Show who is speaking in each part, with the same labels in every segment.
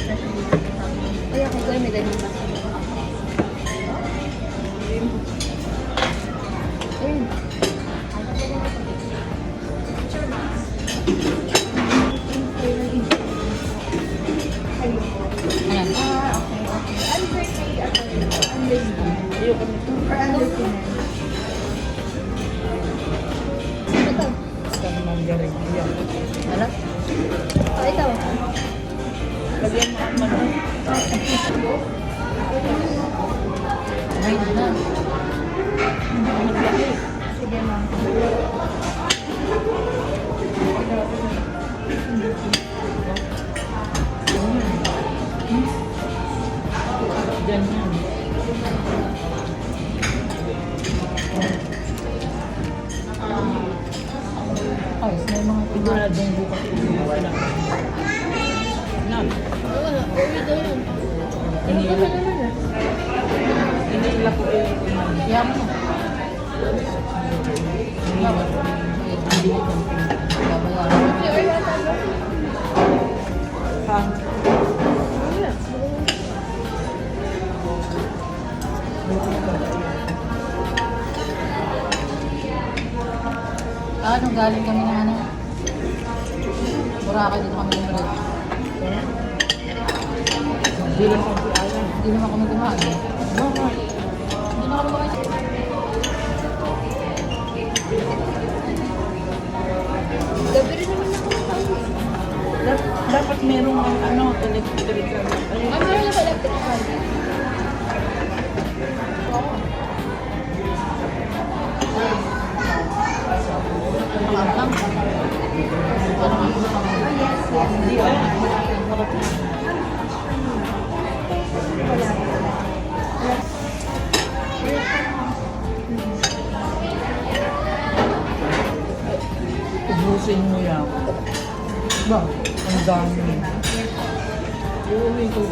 Speaker 1: Ay, ako ko may ganyan ba? Ayun.
Speaker 2: Ayan.
Speaker 1: Ayoko nito. For understand. Ano to?
Speaker 2: Wala?
Speaker 1: Ikaw.
Speaker 3: Lagyan mo ang manok.
Speaker 2: Ay, na.
Speaker 1: Sige, ma'am.
Speaker 3: Ganyan.
Speaker 2: Ay, may mga
Speaker 3: Siguradong bukas wala. Na,
Speaker 1: Wala. Uwi daw yun.
Speaker 3: Hindi
Speaker 1: Ano
Speaker 3: lang.
Speaker 1: naman ah?
Speaker 3: Iniila ko yung kumain.
Speaker 2: Kaya mo.
Speaker 3: Iniila ko.
Speaker 2: Hindi ko babayaran.
Speaker 1: May wala tayo.
Speaker 3: Ha?
Speaker 1: Wala.
Speaker 2: Nung galing kami ng ano? Boracay dito kami ng Red.
Speaker 3: Hindi lang kung si Alan.
Speaker 2: Hindi naman kami kumain. Hindi na kami kumain.
Speaker 1: Gabi rin naman ako nakauwi.
Speaker 3: Dapat merong ano, electrical. Ayun.
Speaker 1: Ano meron ako electric fan?
Speaker 2: Lang.
Speaker 3: Hindi alam. Ubusin mo yan.
Speaker 2: Ba?
Speaker 3: Ang dami. Uuwi ko.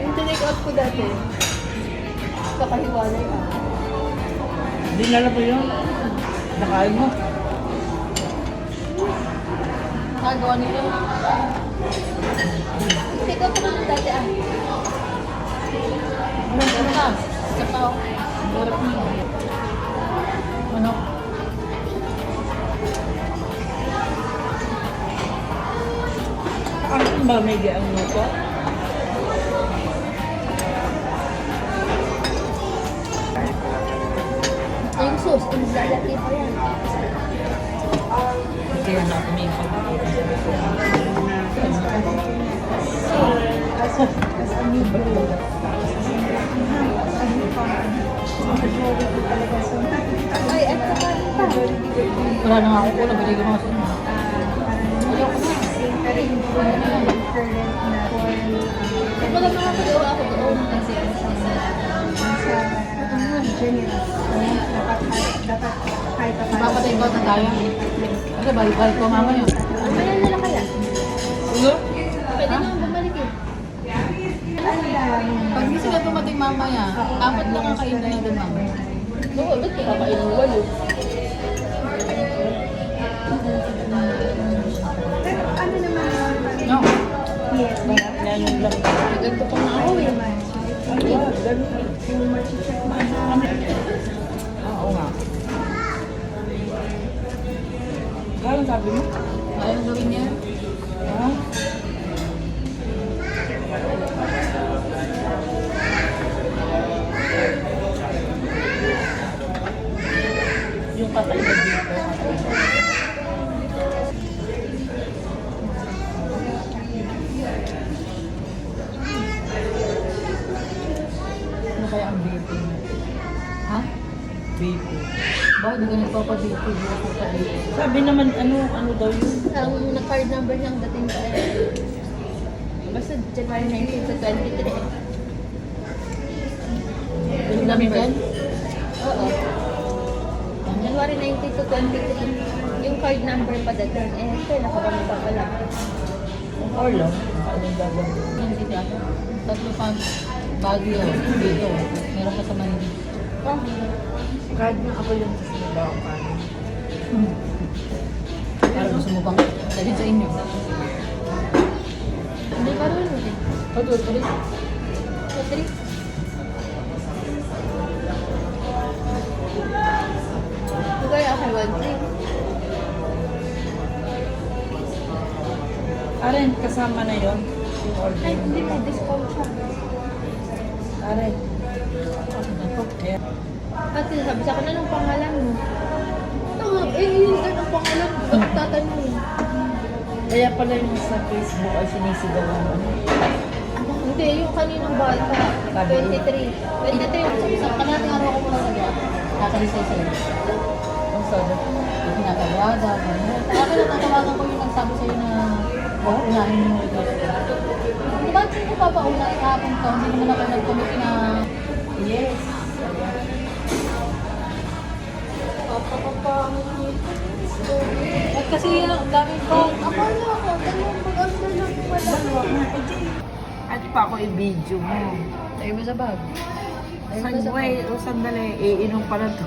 Speaker 1: Yung tinake out ko dati. Kakahiwalay ah.
Speaker 3: Dinala ko yun. Nakain mo.
Speaker 2: Nagawa nila.
Speaker 1: Take out ko na dati ah.
Speaker 2: Ano na? Sa tao. Borap mo. Ano?
Speaker 3: Ano ba may diyan mo ko?
Speaker 1: Yung sauce, lalaki pa yan.
Speaker 3: Kaya na kami yung
Speaker 1: As a new brew. Ay, at saka pa.
Speaker 2: Wala na nga ako kulang. Bili ko mga sa inyo.
Speaker 1: Wala makakagawa ako doon.
Speaker 2: Papatay ko na tayo. Kasi balik-balik ko mamaya.
Speaker 1: Kaya nila kaya?
Speaker 3: Ulo?
Speaker 1: Pwede naman bumalik eh.
Speaker 2: Pag hindi sila dumating mamaya, apat lang ang kainin natin mamaya.
Speaker 1: Oo, ba't kakain ng walo?
Speaker 4: Pero ano naman
Speaker 2: No.
Speaker 4: yes,
Speaker 3: Yan yung lang.
Speaker 1: Ganito pa nga ako eh.
Speaker 3: Ganun.
Speaker 4: yung mag-check mo
Speaker 3: Oo nga. Gano'n sabi mo?
Speaker 2: Ayaw gawin niya.
Speaker 3: Ha? Yung kakaiba dito.
Speaker 2: Ano kaya ang baby mo? Ha?
Speaker 3: Baby.
Speaker 2: Ba, hindi ka nagpapadate. Hindi ka nagpapadate.
Speaker 3: Sabi naman, ano daw yun?
Speaker 1: Ang na-card number niyang dating pa eh. Basta January 19 to 23.
Speaker 2: Yung gamitin?
Speaker 1: Oo. January 19 to 23. Yung card number pa dating. Eh, ito, nakarami pa pala.
Speaker 3: Or lang. Anong gagawin?
Speaker 2: Hindi siya. Tatlo pa. Baguio. Dito. Meron pa sa Manila.
Speaker 1: Oh,
Speaker 3: Card na ako yung susunod ako kanin.
Speaker 2: Para gusto mo bang dalhin sa inyo? Patuloy.
Speaker 1: So, 3. Kaya ako 1-3.
Speaker 3: Aren, kasama na yon yung order.
Speaker 1: Ay, hindi may discount siya.
Speaker 3: Aren. Ayan.
Speaker 1: At sinasabi sa akin, anong pangalan mo? Yun ang pangalan mo. Ba't tatanungin?
Speaker 3: Kaya pala yung sa Facebook ay sinisigaw ng ano.
Speaker 1: Hindi, yung kaninang bata. 23. 23.
Speaker 2: Sa kanating araw ko muna nagawa. Nakalisay sa'yo.
Speaker 3: Ang sabi.
Speaker 2: Yung pinatawagan. Ako na natawagan ko yung nagsabi sa'yo na unahin mo yung request. Di ba sino papauna kahapon to? Hindi naman ako nag-commit na
Speaker 3: Yes.
Speaker 1: Papapapangit nito.
Speaker 2: at kasi ang dami ko.
Speaker 1: Akala ko, dalawang mag-under lang wala.
Speaker 3: At pa ako i-video mo.
Speaker 2: Tayo mo sa bag.
Speaker 3: Sandali, o sandali, iinom pala to.